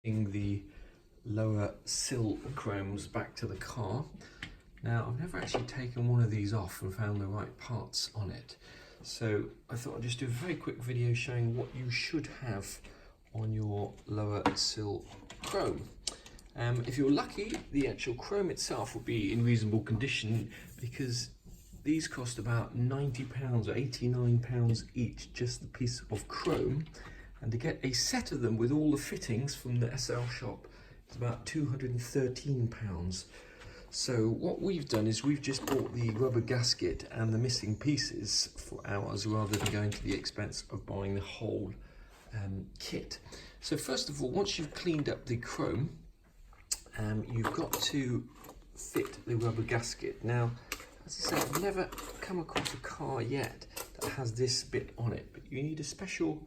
The lower sill chromes back to the car. Now, I've never actually taken one of these off and found the right parts on it, so I thought I'd just do a very quick video showing what you should have on your lower sill chrome. If you're lucky, the actual chrome itself will be in reasonable condition, because these cost about £90 or £89 each, just the piece of chrome. And to get a set of them with all the fittings from the SL shop, it's about £213. So what we've done is we've just bought the rubber gasket and the missing pieces for ours, rather than going to the expense of buying the whole kit. So first of all, once you've cleaned up the chrome, you've got to fit the rubber gasket. Now, as I said, I've never come across a car yet that has this bit on it, but you need a special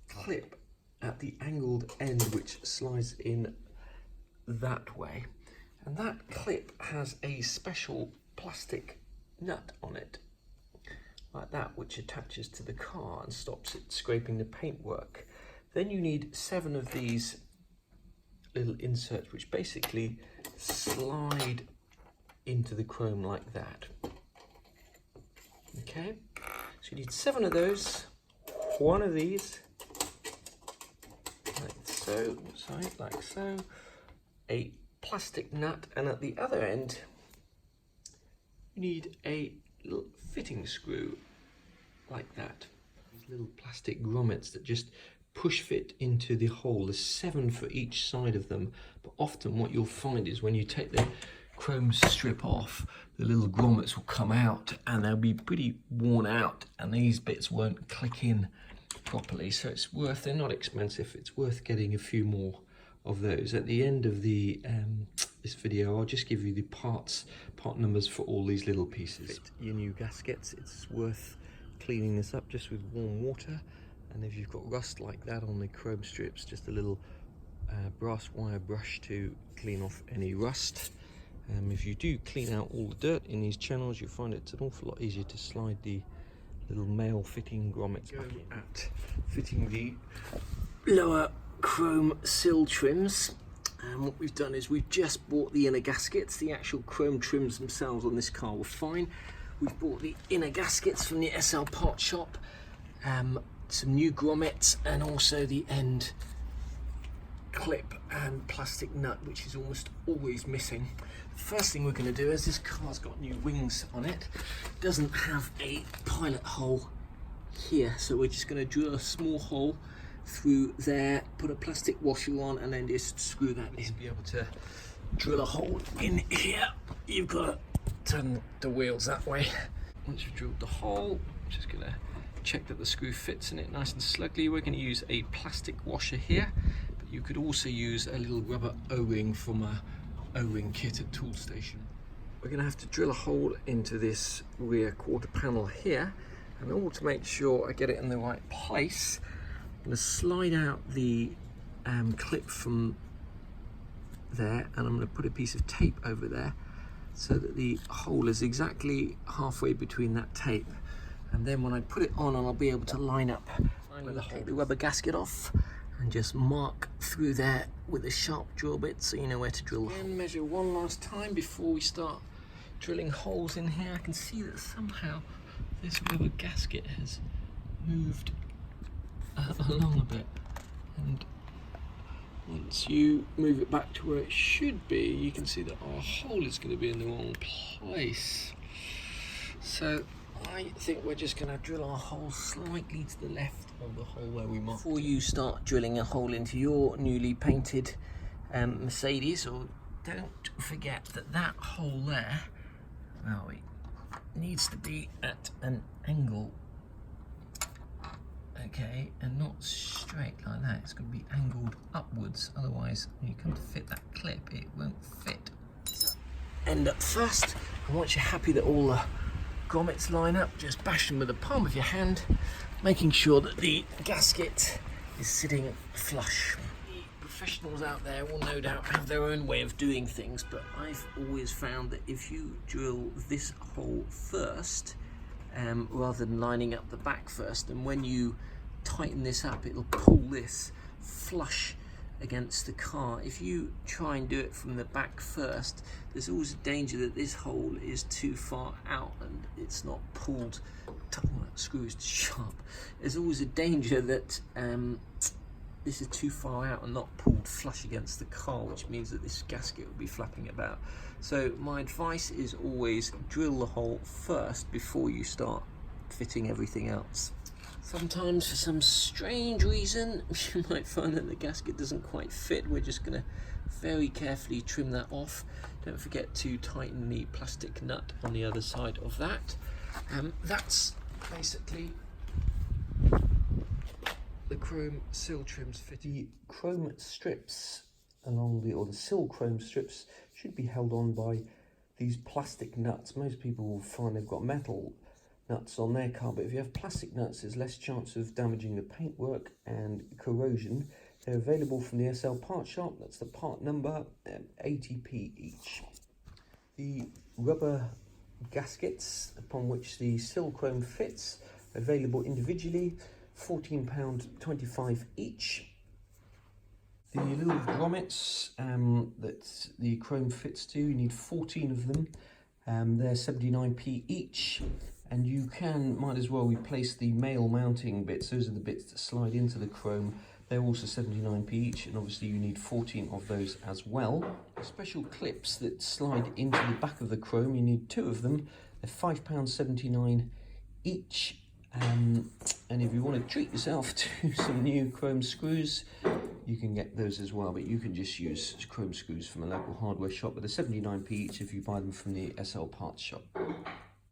clip at the angled end which slides in that way, and that clip has a special plastic nut on it like that, which attaches to the car and stops it scraping the paintwork. Then you need 7 of these little inserts which basically slide into the chrome like that. Okay, so you need 7 of those, 1 of these like so, a plastic nut, and at the other end you need a little fitting screw like that. These little plastic grommets that just push fit into the hole. There's 7 for each side of them, but often what you'll find is when you take the chrome strip off, the little grommets will come out and they'll be pretty worn out, and these bits won't click in properly. So it's worth, they're not expensive, it's worth getting a few more of those. At the end of the this video, I'll just give you the part numbers for all these little pieces. Fit your new gaskets. It's worth cleaning this up just with warm water, and if you've got rust like that on the chrome strips, just a little brass wire brush to clean off any rust. If you do clean out all the dirt in these channels, you'll find it's an awful lot easier to slide the little male fitting grommets back in. At fitting the lower chrome sill trims, and what we've done is we've just bought the inner gaskets. The actual chrome trims themselves on this car were fine. We've bought the inner gaskets from the SL part shop, some new grommets, and also the end clip and plastic nut, which is almost always missing. The first thing we're going to do is, this car's got new wings on it, doesn't have a pilot hole here, so we're just going to drill a small hole through there, put a plastic washer on, and then just screw that in. To be able to drill a hole in here, you've got to turn the wheels that way. Once you've drilled the hole, I'm just going to check that the screw fits in it nice and snugly. We're going to use a plastic washer here, but you could also use a little rubber O-ring from a O-ring kit at Tool Station. We're going to have to drill a hole into this rear quarter panel here, and all to make sure I get it in the right place, I'm going to slide out the clip from there, and I'm going to put a piece of tape over there so that the hole is exactly halfway between that tape. And then when I put it on, I'll be able to line up, take the rubber gasket off and just mark through there with a sharp drill bit so you know where to drill. Again, measure one last time before we start drilling holes in here. I can see that somehow this rubber gasket has moved along a bit, and once you move it back to where it should be, you can see that our hole is going to be in the wrong place. So I think we're just going to drill our hole slightly to the left of the hole where we marked. Before you start drilling a hole into your newly painted Mercedes, or don't forget that that hole there, well, it needs to be at an angle, okay, and not straight like that. It's going to be angled upwards, otherwise when you come to fit that clip, it won't fit. So, end up first, and once you're happy that all the grommets line up, just bash them with the palm of your hand, making sure that the gasket is sitting flush. The professionals out there will no doubt have their own way of doing things, but I've always found that if you drill this hole first, rather than lining up the back first, and when you tighten this up, it'll pull this flush against the car. If you try and do it from the back first, there's always a danger that this hole is too far out and it's not pulled. Oh, that screw is sharp. There's always a danger that this is too far out and not pulled flush against the car, which means that this gasket will be flapping about. So my advice is always drill the hole first before you start fitting everything else. Sometimes, for some strange reason, you might find that the gasket doesn't quite fit. We're just going to very carefully trim that off. Don't forget to tighten the plastic nut on the other side of that. That's basically the chrome sill trims fit. The chrome strips along the, or the sill chrome strips, should be held on by these plastic nuts. Most people will find they've got metal nuts on their car, but if you have plastic nuts, there's less chance of damaging the paintwork and corrosion. They're available from the SL part shop. That's the part number, 80p each. The rubber gaskets upon which the sill chrome fits, available individually, £14.25 each. The little grommets that the chrome fits to, you need 14 of them. They're 79p each, and you might as well replace the male mounting bits. Those are the bits that slide into the chrome. They're also 79p each, and obviously you need 14 of those as well. Special clips that slide into the back of the chrome, you need 2 of them. They're £5.79 each. And if you want to treat yourself to some new chrome screws, you can get those as well, but you can just use chrome screws from a local hardware shop. But they're 79p each if you buy them from the SL parts shop.